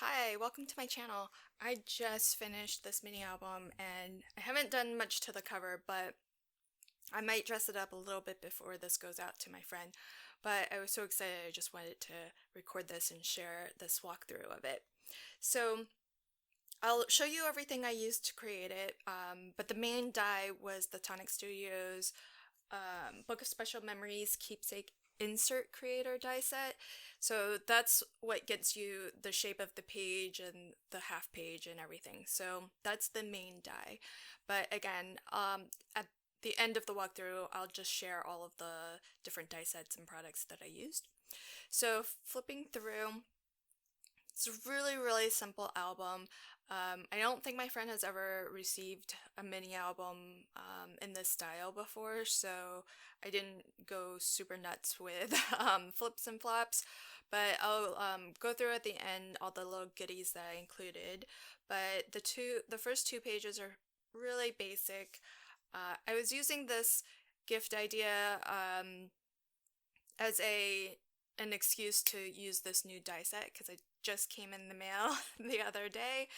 Hi, welcome to my channel. I just finished this mini album and I haven't done much to the cover, but I might dress it up a little bit before this goes out to my friend. But I was so excited I just wanted to record this and share this walkthrough of it. So I'll show you everything I used to create it, but the main die was the Tonic Studios Book of Special Memories Keepsake insert creator die set. So that's what gets you the shape of the page and the half page and everything. So that's the main die. But again, at the end of the walkthrough, I'll just share all of the different die sets and products that I used. So flipping through, it's a really simple album. I don't think my friend has ever received a mini album in this style before, so I didn't go super nuts with flips and flaps, but I'll go through at the end all the little goodies that I included. But the first two pages are really basic. I was using this gift idea as an excuse to use this new die set because I just came in the mail the other day,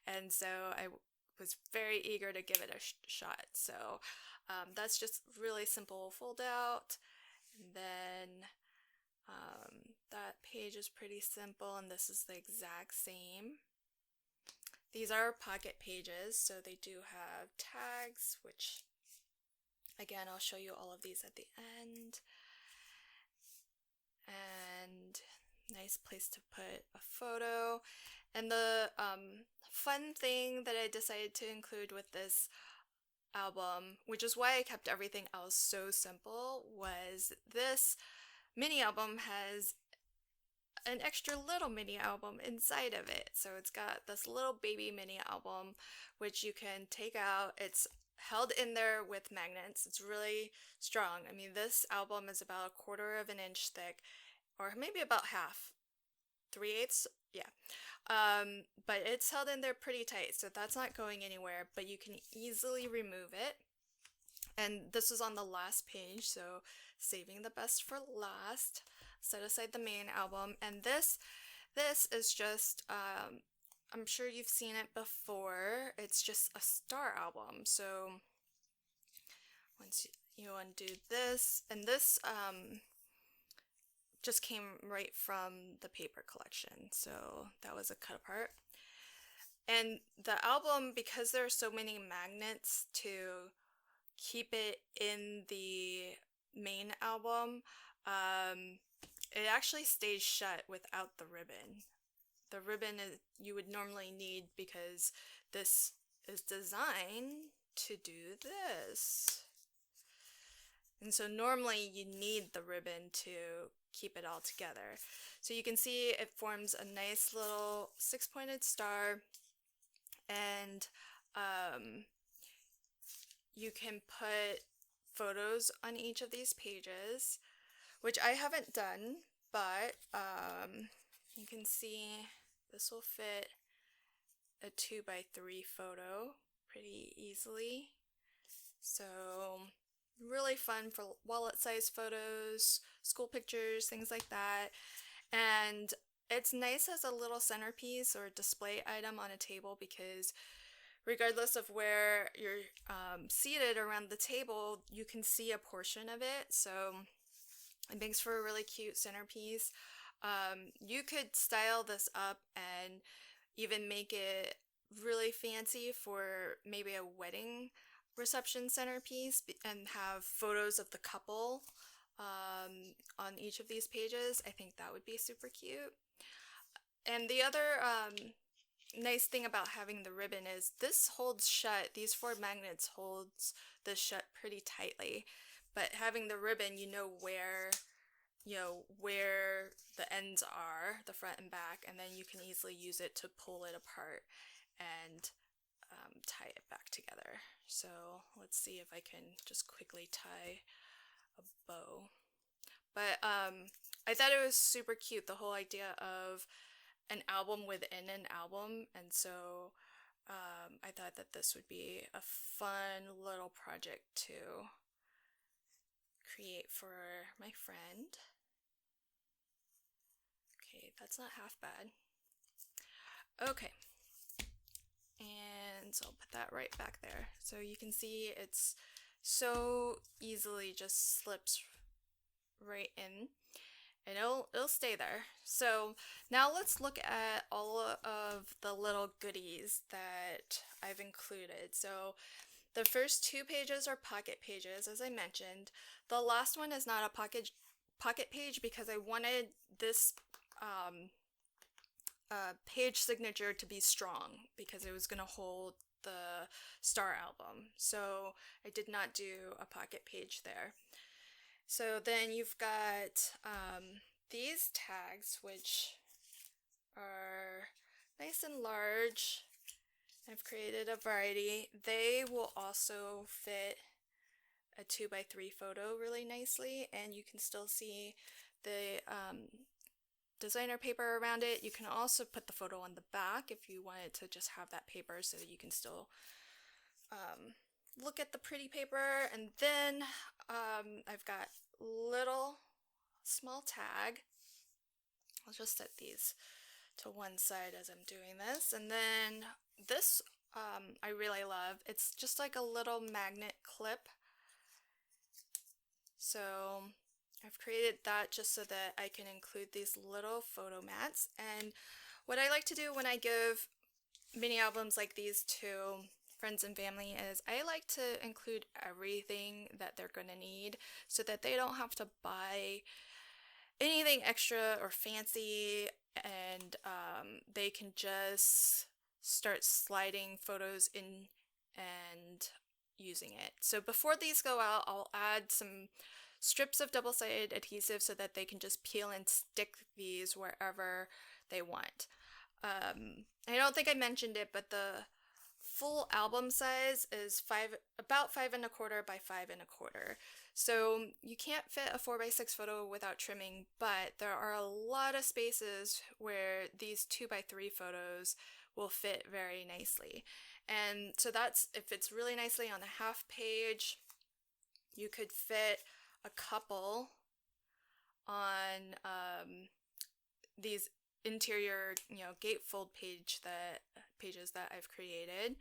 and so I was very eager to give it a shot. So that's just really simple fold out, and then that page is pretty simple, and this is the exact same. These are pocket pages, so they do have tags, which again I'll show you all of these at the end. And nice place to put a photo. And the fun thing that I decided to include with this album, which is why I kept everything else so simple, was this mini album has an extra little mini album inside of it. So it's got this little baby mini album, which you can take out. It's held in there with magnets. It's really strong. I mean, this album is about a quarter of an inch thick, or maybe about half, 3/8, yeah. But it's held in there pretty tight, so that's not going anywhere, but you can easily remove it. And this is on the last page, so saving the best for last. Set aside the main album, and this is just I'm sure you've seen it before. It's just a star album. So once you undo this, and this just came right from the paper collection, so that was a cut apart. And the album, because there are so many magnets to keep it in the main album, it actually stays shut without the ribbon. The ribbon you would normally need because this is designed to do this. And so normally you need the ribbon to keep it all together. So you can see it forms a nice little six-pointed star, and you can put photos on each of these pages, which I haven't done, but you can see this will fit a 2x3 photo pretty easily. So really fun for wallet size photos, school pictures, things like that. And it's nice as a little centerpiece or display item on a table because regardless of where you're seated around the table, you can see a portion of it. So it makes for a really cute centerpiece. You could style this up and even make it really fancy for maybe a wedding reception centerpiece and have photos of the couple on each of these pages. I think that would be super cute. And the other nice thing about having the ribbon is this holds shut. These four magnets holds this shut pretty tightly, but having the ribbon, you know where the ends are, the front and back, and then you can easily use it to pull it apart and tie it back together. So let's see if I can just quickly tie a bow. But I thought it was super cute, the whole idea of an album within an album, and so I thought that this would be a fun little project to create for my friend. Okay, that's not half bad. Okay, and so I'll put that right back there. So you can see it's so easily just slips right in, and it'll stay there. So now let's look at all of the little goodies that I've included. So the first two pages are pocket pages, as I mentioned. The last one is not a pocket page because I wanted this page signature to be strong because it was going to hold the Star album. So I did not do a pocket page there. So then you've got these tags, which are nice and large. I've created a variety. They will also fit a 2x3 photo really nicely, and you can still see the designer paper around it. You can also put the photo on the back if you wanted to just have that paper so that you can still look at the pretty paper. And then I've got little small tag. I'll just set these to one side as I'm doing this. And then this I really love. It's just like a little magnet clip. So I've created that just so that I can include these little photo mats. And what I like to do when I give mini albums like these to friends and family is I like to include everything that they're going to need so that they don't have to buy anything extra or fancy, and they can just start sliding photos in and using it. So before these go out, I'll add some strips of double-sided adhesive so that they can just peel and stick these wherever they want. I don't think I mentioned it, but the full album size is about 5¼ by 5¼ So you can't fit a 4x6 photo without trimming, but there are a lot of spaces where these 2x3 photos will fit very nicely. And so that's, if it's really nicely on the half page, you could fit a couple on these interior, gatefold pages that I've created.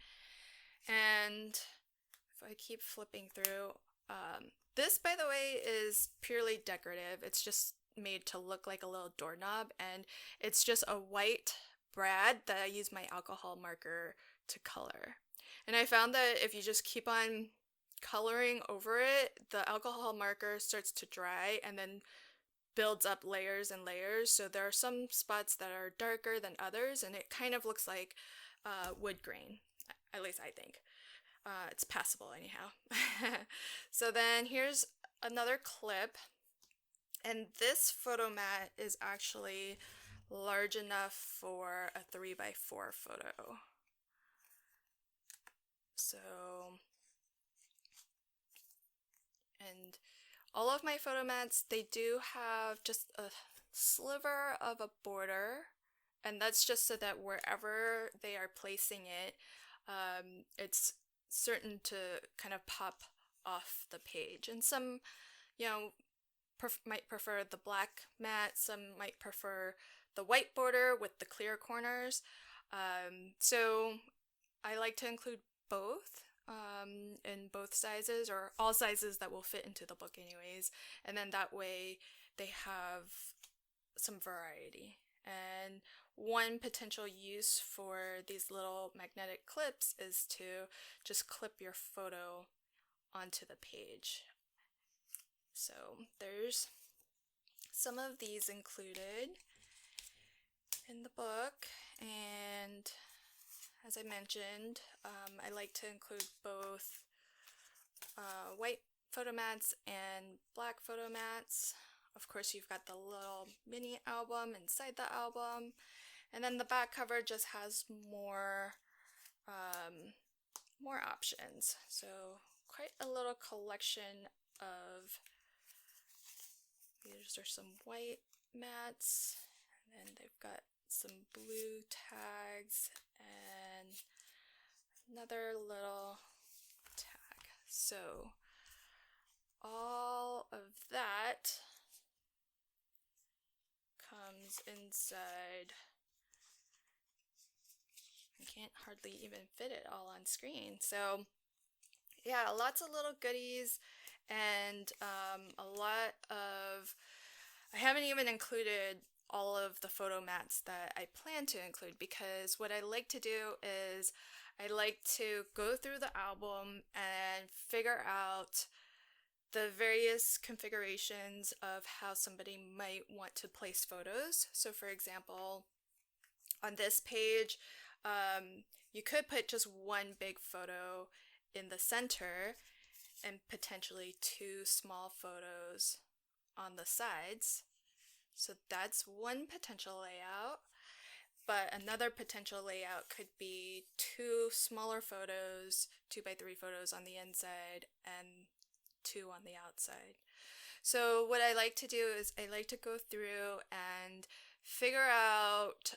And if I keep flipping through, this, by the way, is purely decorative. It's just made to look like a little doorknob, and it's just a white brad that I use my alcohol marker to color. And I found that if you just keep on coloring over it, the alcohol marker starts to dry and then builds up layers and layers. So there are some spots that are darker than others, and it kind of looks like wood grain, at least I think. It's passable anyhow. So then here's another clip, and this photo mat is actually large enough for a 3x4 photo. So, and all of my photo mats, they do have just a sliver of a border, and that's just so that wherever they are placing it, it's certain to kind of pop off the page. And some, might prefer the black mat, some might prefer the white border with the clear corners. So I like to include both in both sizes, or all sizes that will fit into the book anyways, and then that way they have some variety. And one potential use for these little magnetic clips is to just clip your photo onto the page. So there's some of these included in the book, and as I mentioned, I like to include both white photo mats and black photo mats. Of course, you've got the little mini album inside the album, and then the back cover just has more options. So quite a little collection of, these are some white mats, and then they've got some blue tags and another little tag. So all of that comes inside can't hardly even fit it all on screen. So yeah, lots of little goodies, and a lot of, I haven't even included all of the photo mats that I plan to include, because what I like to do is I like to go through the album and figure out the various configurations of how somebody might want to place photos. So for example, on this page, you could put just one big photo in the center and potentially two small photos on the sides. So that's one potential layout. But another potential layout could be two smaller photos, 2x3 photos on the inside and two on the outside. So what I like to do is I like to go through and figure out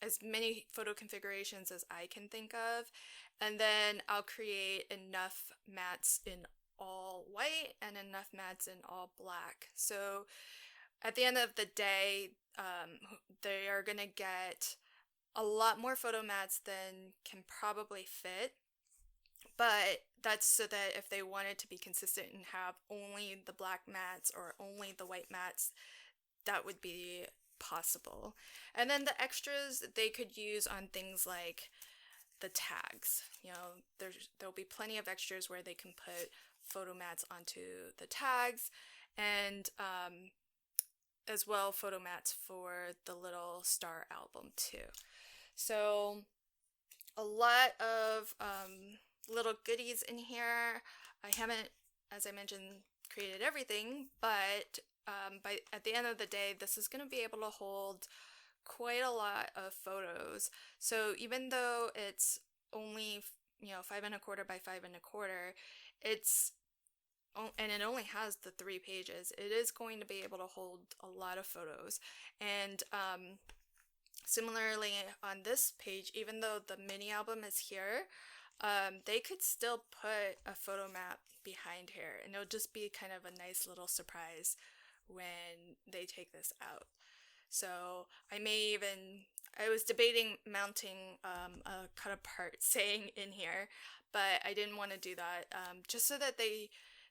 as many photo configurations as I can think of, and then I'll create enough mats in all white and enough mats in all black. So at the end of the day, they are gonna get a lot more photo mats than can probably fit, but that's so that if they wanted to be consistent and have only the black mats or only the white mats, that would be possible. And then the extras they could use on things like the tags. You know, there'll be plenty of extras where they can put photo mats onto the tags, and as well photo mats for the little star album too. So a lot of little goodies in here. I haven't, as I mentioned, created everything, but at the end of the day, this is going to be able to hold quite a lot of photos. So even though it's only 5¼ by 5¼ and it only has the 3 pages, it is going to be able to hold a lot of photos. And similarly on this page, even though the mini album is here, they could still put a photo map behind here, and it'll just be kind of a nice little surprise when they take this out. So I was debating mounting a cut apart saying in here, but I didn't want to do that, just so that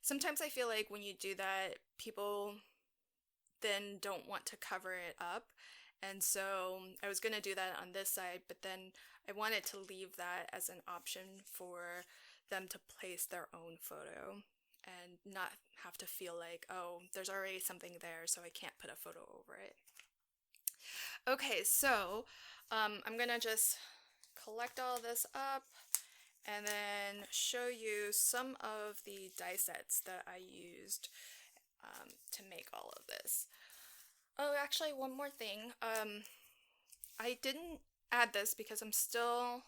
sometimes I feel like when you do that, people then don't want to cover it up. And so I was going to do that on this side, but then I wanted to leave that as an option for them to place their own photo and not have to feel like, oh, there's already something there, so I can't put a photo over it. Okay, so I'm going to just collect all this up and then show you some of the die sets that I used to make all of this. Oh, actually, one more thing. I didn't add this because I'm still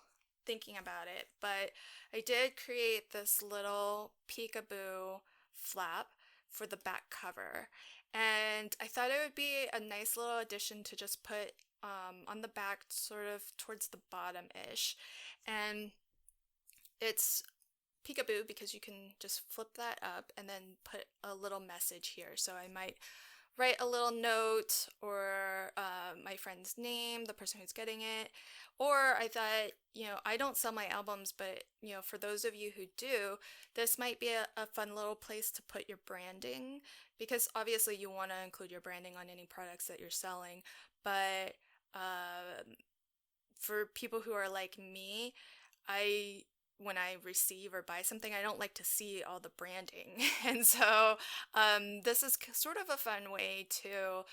thinking about it, but I did create this little Peekaboo Flap for the back cover, and I thought it would be a nice little addition to just put on the back, sort of towards the bottom-ish. And it's Peekaboo because you can just flip that up and then put a little message here. So I might write a little note, or my friend's name, the person who's getting it. Or I thought, I don't sell my albums, but for those of you who do, this might be a fun little place to put your branding, because obviously you want to include your branding on any products that you're selling. But for people who are like me, when I receive or buy something, I don't like to see all the branding. And so this is sort of a fun way to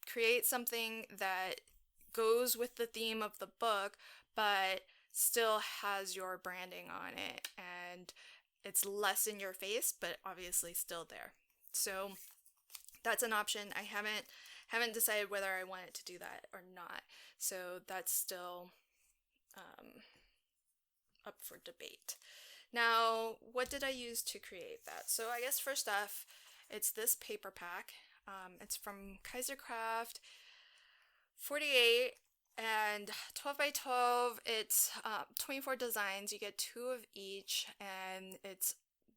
create something that goes with the theme of the book, but still has your branding on it. And it's less in your face, but obviously still there. So that's an option. I haven't decided whether I want it to do that or not. So that's still up for debate. Now, what did I use to create that? So I guess first off, it's this paper pack. It's from Kaisercraft 48 and 12x12. It's 24 designs. You get 2 of each, and it's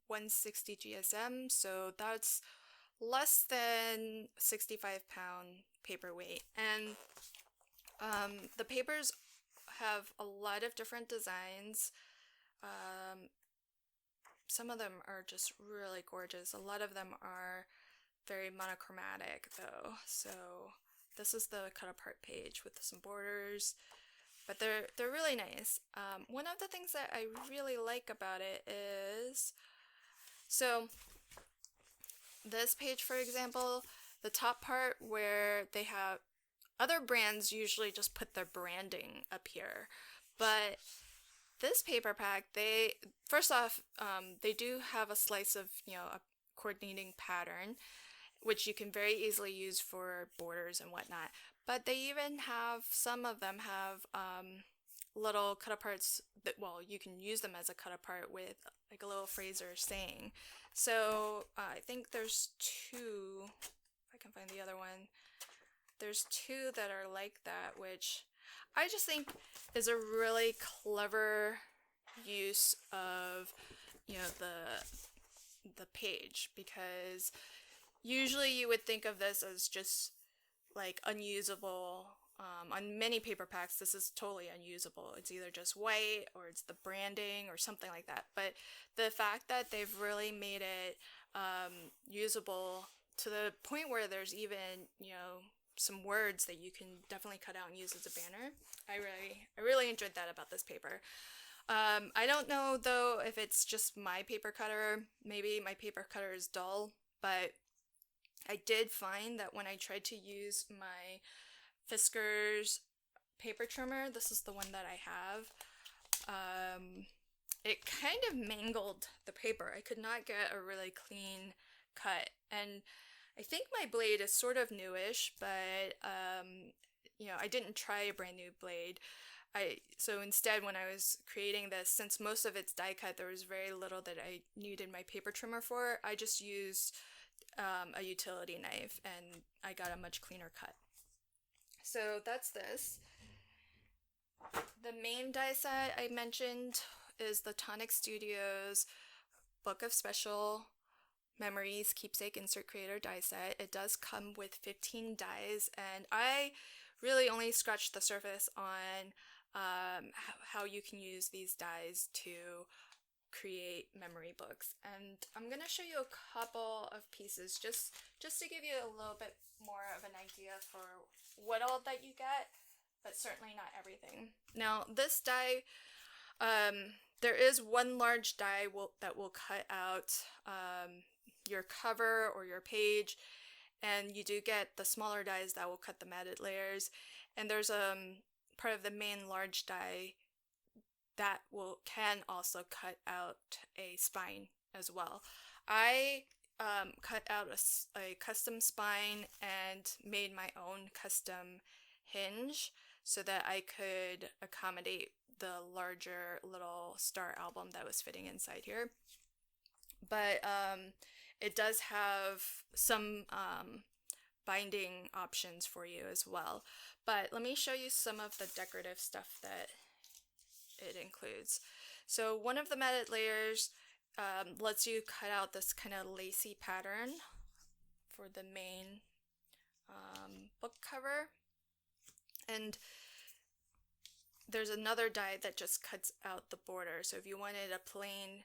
160 GSM, so that's less than 65-pound paperweight. And the papers have a lot of different designs. Some of them are just really gorgeous. A lot of them are very monochromatic though. So this is the cut apart page with some borders, but they're really nice. One of the things that I really like about it is, so this page, for example, the top part where they have, other brands usually just put their branding up here, but this paper pack, they, first off, they do have a slice of, a coordinating pattern, which you can very easily use for borders and whatnot. But they even have, some of them have little cut aparts that, well, you can use them as a cut apart with like a little phrase or saying. So I think there's two, if I can find the other one, there's two that are like that, which I just think is a really clever use of, the page, because usually you would think of this as just like unusable. On many paper packs, this is totally unusable. It's either just white or it's the branding or something like that. But the fact that they've really made it usable to the point where there's even, some words that you can definitely cut out and use as a banner. I really enjoyed that about this paper. I don't know though if it's just my paper cutter. Maybe my paper cutter is dull, but I did find that when I tried to use my Fiskars paper trimmer, this is the one that I have, it kind of mangled the paper. I could not get a really clean cut, and I think my blade is sort of newish, but I didn't try a brand new blade. So instead, when I was creating this, since most of it's die cut, there was very little that I needed my paper trimmer for. I just used a utility knife, and I got a much cleaner cut. So that's this. The main die set I mentioned is the Tonic Studios Book of Special Memories Keepsake Insert Creator die set. It does come with 15 dies, and I really only scratched the surface on how you can use these dies to create memory books. And I'm gonna show you a couple of pieces just to give you a little bit more of an idea for what all that you get, but certainly not everything. Now this die, there is one large die that will cut out your cover or your page, and you do get the smaller dies that will cut the matted layers, and there's part of the main large die that can also cut out a spine as well. I cut out a custom spine and made my own custom hinge so that I could accommodate the larger little star album that was fitting inside here. But it does have some binding options for you as well. But let me show you some of the decorative stuff that it includes. So one of the matted layers lets you cut out this kind of lacy pattern for the main book cover. And there's another die that just cuts out the border. So if you wanted a plain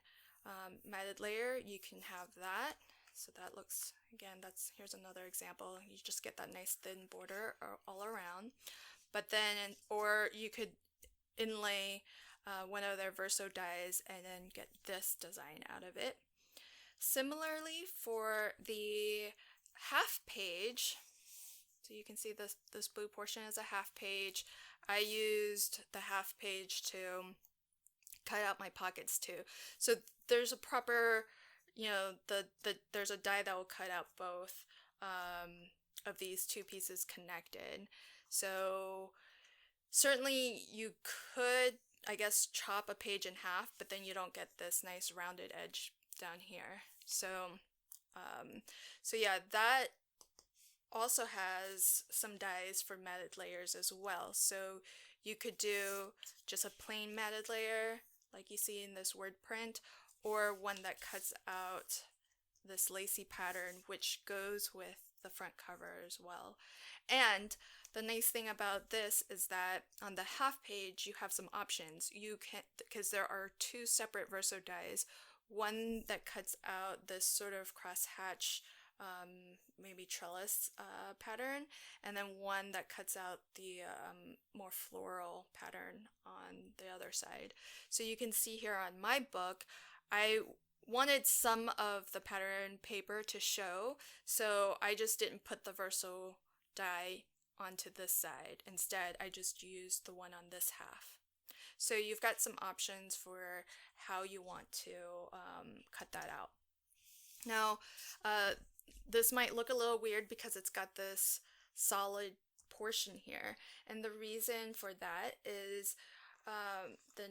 matted layer, you can have that. So that looks, again, here's another example. You just get that nice thin border all around. But then, or you could inlay one of their verso dies and then get this design out of it. Similarly, for the half page, so you can see this blue portion is a half page. I used the half page to cut out my pockets too. So there's a proper, there's a die that will cut out both of these two pieces connected. So certainly you could, I guess, chop a page in half, but then you don't get this nice rounded edge down here. So yeah, that also has some dies for matted layers as well. So you could do just a plain matted layer like you see in this word print, or one that cuts out this lacy pattern which goes with the front cover as well. And the nice thing about this is that on the half page you have some options. You can, because there are two separate verso dies, one that cuts out this sort of crosshatch maybe trellis pattern, and then one that cuts out the more floral pattern on the other side. So you can see here on my book, I wanted some of the pattern paper to show, so I just didn't put the verso die onto this side. Instead, I just used the one on this half. So you've got some options for how you want to cut that out. Now, this might look a little weird because it's got this solid portion here, and the reason for that is the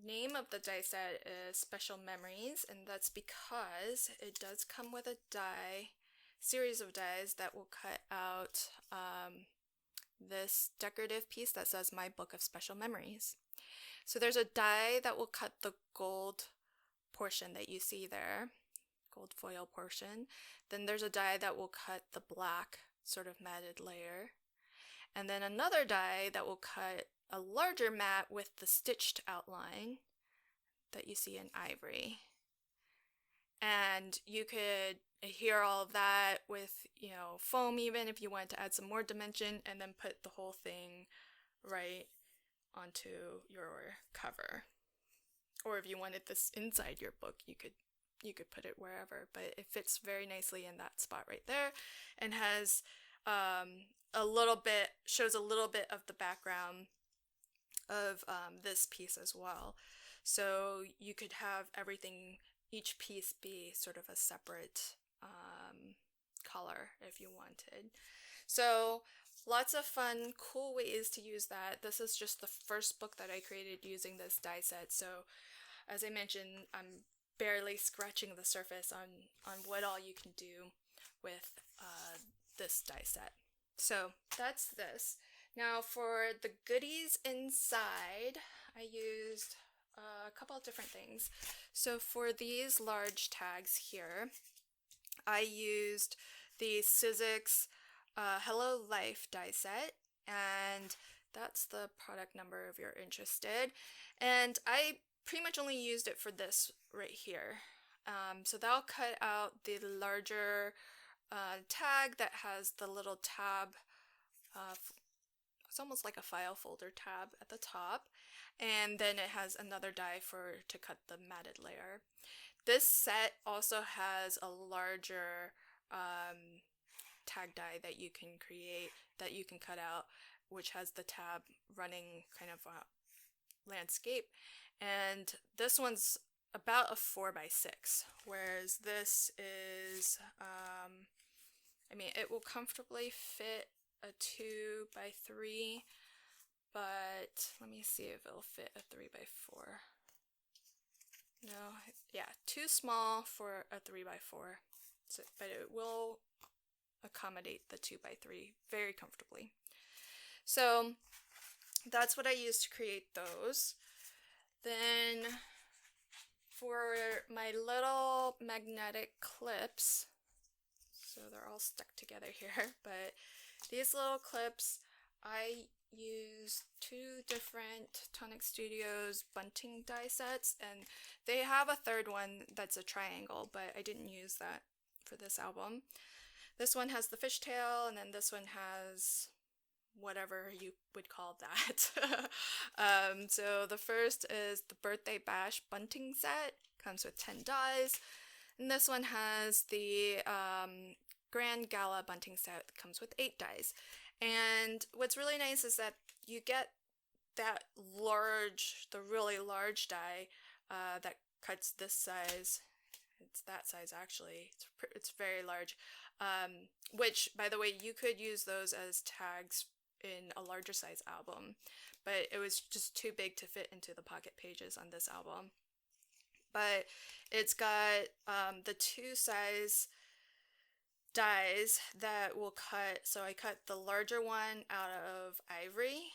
name of the die set is Special Memories, and that's because it does come with a series of dies that will cut out this decorative piece that says My Book of Special Memories. So there's a die that will cut the gold portion that you see there, gold foil portion. Then there's a die that will cut the black sort of matted layer. And then another die that will cut a larger mat with the stitched outline that you see in ivory. And you could adhere all of that with, foam even if you wanted to add some more dimension, and then put the whole thing right onto your cover. Or if you wanted this inside your book, you could put it wherever, but it fits very nicely in that spot right there, and has shows a little bit of the background of this piece as well. So you could have each piece be sort of a separate color if you wanted. So lots of fun, cool ways to use that. This is just the first book that I created using this die set, so as I mentioned, I'm barely scratching the surface on what all you can do with this die set. So that's this. Now for the goodies inside, I used a couple of different things. So for these large tags here, I used the Sizzix Hello Life die set, and that's the product number if you're interested. And I pretty much only used it for this right here. So that'll cut out the larger tag that has the little tab. It's almost like a file folder tab at the top, and then it has another die to cut the matted layer. This set also has a larger tag die that you can create, that you can cut out, which has the tab running kind of a landscape. And this one's about a 4x6, whereas this is, it will comfortably fit a 2x3, but let me see if it'll fit a 3x4. No, yeah, too small for a 3x4, but it will accommodate the 2x3 very comfortably. So that's what I used to create those. Then for my little magnetic clips, so they're all stuck together here, but these little clips, I used two different Tonic Studios Bunting die sets, and they have a third one that's a triangle, but I didn't use that for this album. This one has the fishtail, and then this one has whatever you would call that. So the first is the Birthday Bash Bunting set, comes with 10 dies, and this one has the Grand Gala Bunting set, comes with 8 dies. And what's really nice is that you get that the really large die that cuts this size. It's that size actually. It's very large. Which, by the way, you could use those as tags in a larger size album, but it was just too big to fit into the pocket pages on this album. But it's got the 2 size dies that will cut, so I cut the larger one out of ivory,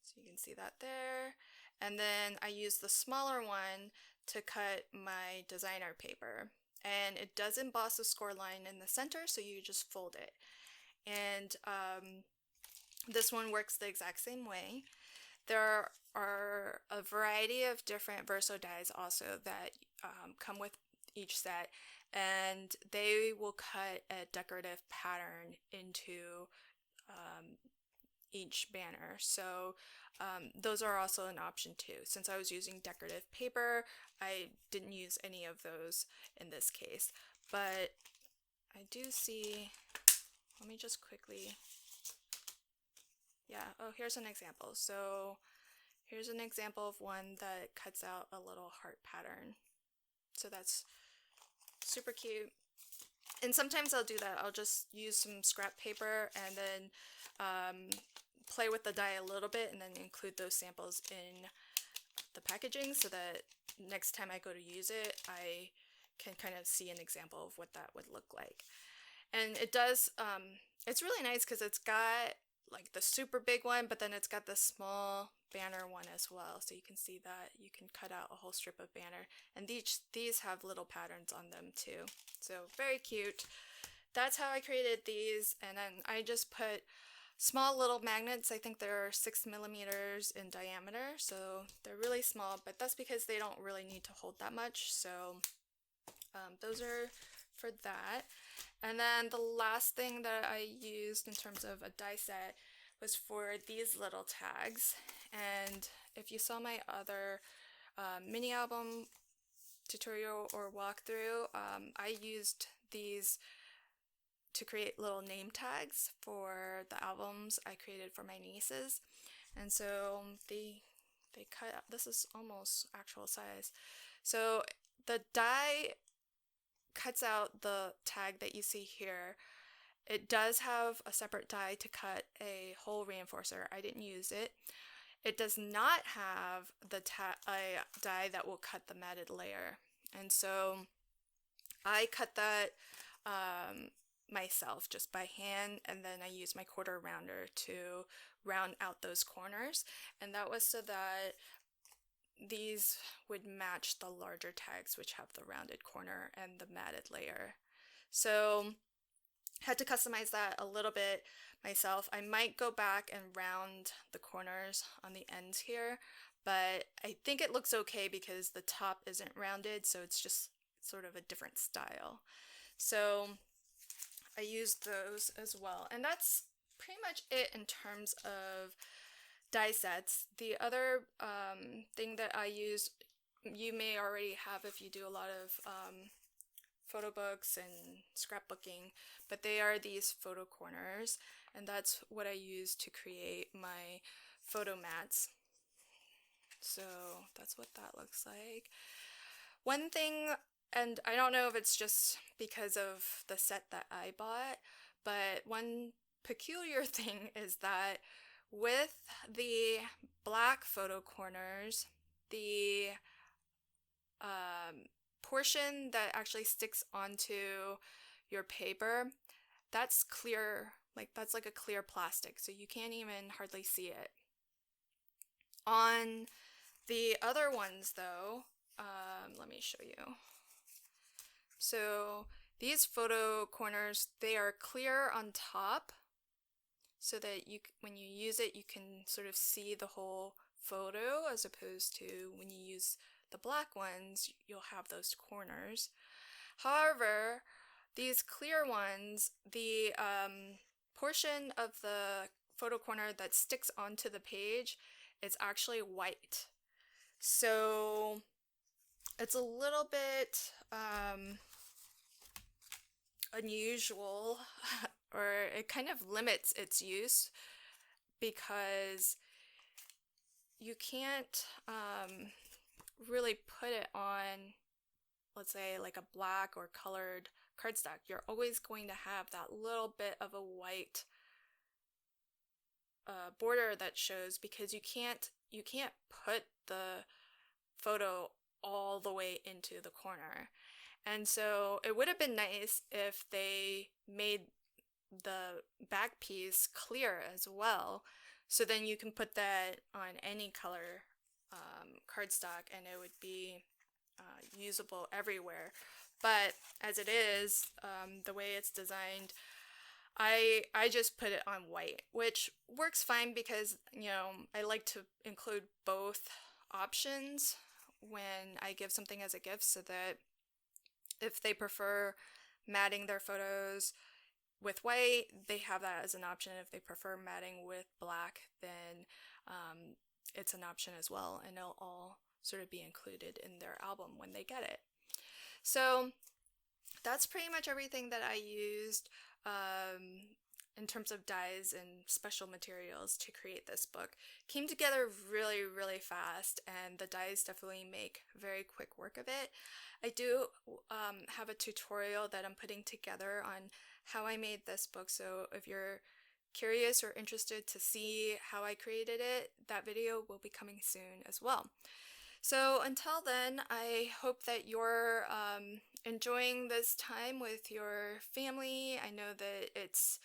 so you can see that there, and then I used the smaller one to cut my designer paper, and it does emboss a score line in the center, so you just fold it. and this one works the exact same way. There are a variety of different verso dies also that come with each set, and they will cut a decorative pattern into each banner. So those are also an option too. Since I was using decorative paper, I didn't use any of those in this case. But I do see, let me just quickly, yeah, oh, here's an example. So here's an example of one that cuts out a little heart pattern. So that's super cute. And sometimes I'll do that. I'll just use some scrap paper and then play with the die a little bit and then include those samples in the packaging so that next time I go to use it, I can kind of see an example of what that would look like. And it does, it's really nice because it's got like the super big one, but then it's got the small banner one as well. So you can see that you can cut out a whole strip of banner, and these have little patterns on them too. So very cute. That's how I created these, and then I just put small little magnets. I think they're 6 millimeters in diameter, so they're really small, but that's because they don't really need to hold that much. So those are for that. And then the last thing that I used in terms of a die set was for these little tags. And if you saw my other mini album tutorial or walkthrough, I used these to create little name tags for the albums I created for my nieces. And so they cut out, this is almost actual size. So the die cuts out the tag that you see here. It does have a separate die to cut a hole reinforcer. I didn't use it. It does not have the die that will cut the matted layer. And so I cut that myself just by hand, and then I used my quarter rounder to round out those corners. And that was so that these would match the larger tags, which have the rounded corner and the matted layer. So had to customize that a little bit myself. I might go back and round the corners on the ends here, but I think it looks okay because the top isn't rounded, so it's just sort of a different style. So I used those as well, and that's pretty much it in terms of die sets. The other thing that I use, you may already have if you do a lot of photo books and scrapbooking, but they are these photo corners, and that's what I use to create my photo mats. So that's what that looks like. One thing, and I don't know if it's just because of the set that I bought, but one peculiar thing is that with the black photo corners, the portion that actually sticks onto your paper, that's clear, like that's like a clear plastic, so you can't even hardly see it. On the other ones though, let me show you. So these photo corners, they are clear on top, so that you, when you use it, you can sort of see the whole photo, as opposed to when you use the black ones, you'll have those corners. However, these clear ones, the portion of the photo corner that sticks onto the page, it's actually white. So it's a little bit unusual, or it kind of limits its use, because you can't really put it on, let's say, like a black or colored cardstock. You're always going to have that little bit of a white border that shows, because you can't put the photo all the way into the corner. And so it would have been nice if they made the back piece clear as well, so then you can put that on any color cardstock and it would be usable everywhere. But as it is, the way it's designed, I just put it on white, which works fine because, I like to include both options when I give something as a gift, so that if they prefer matting their photos with white, they have that as an option. If they prefer matting with black, then it's an option as well, and it'll all sort of be included in their album when they get it. So that's pretty much everything that I used in terms of dies and special materials to create this book. Came together really, really fast, and the dies definitely make very quick work of it. I do have a tutorial that I'm putting together on how I made this book, so if you're curious or interested to see how I created it, that video will be coming soon as well. So until then, I hope that you're enjoying this time with your family. I know that it's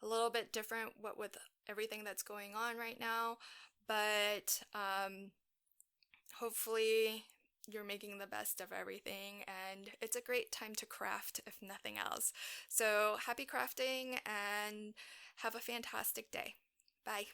a little bit different what with everything that's going on right now, but hopefully you're making the best of everything, and it's a great time to craft if nothing else. So happy crafting and have a fantastic day. Bye.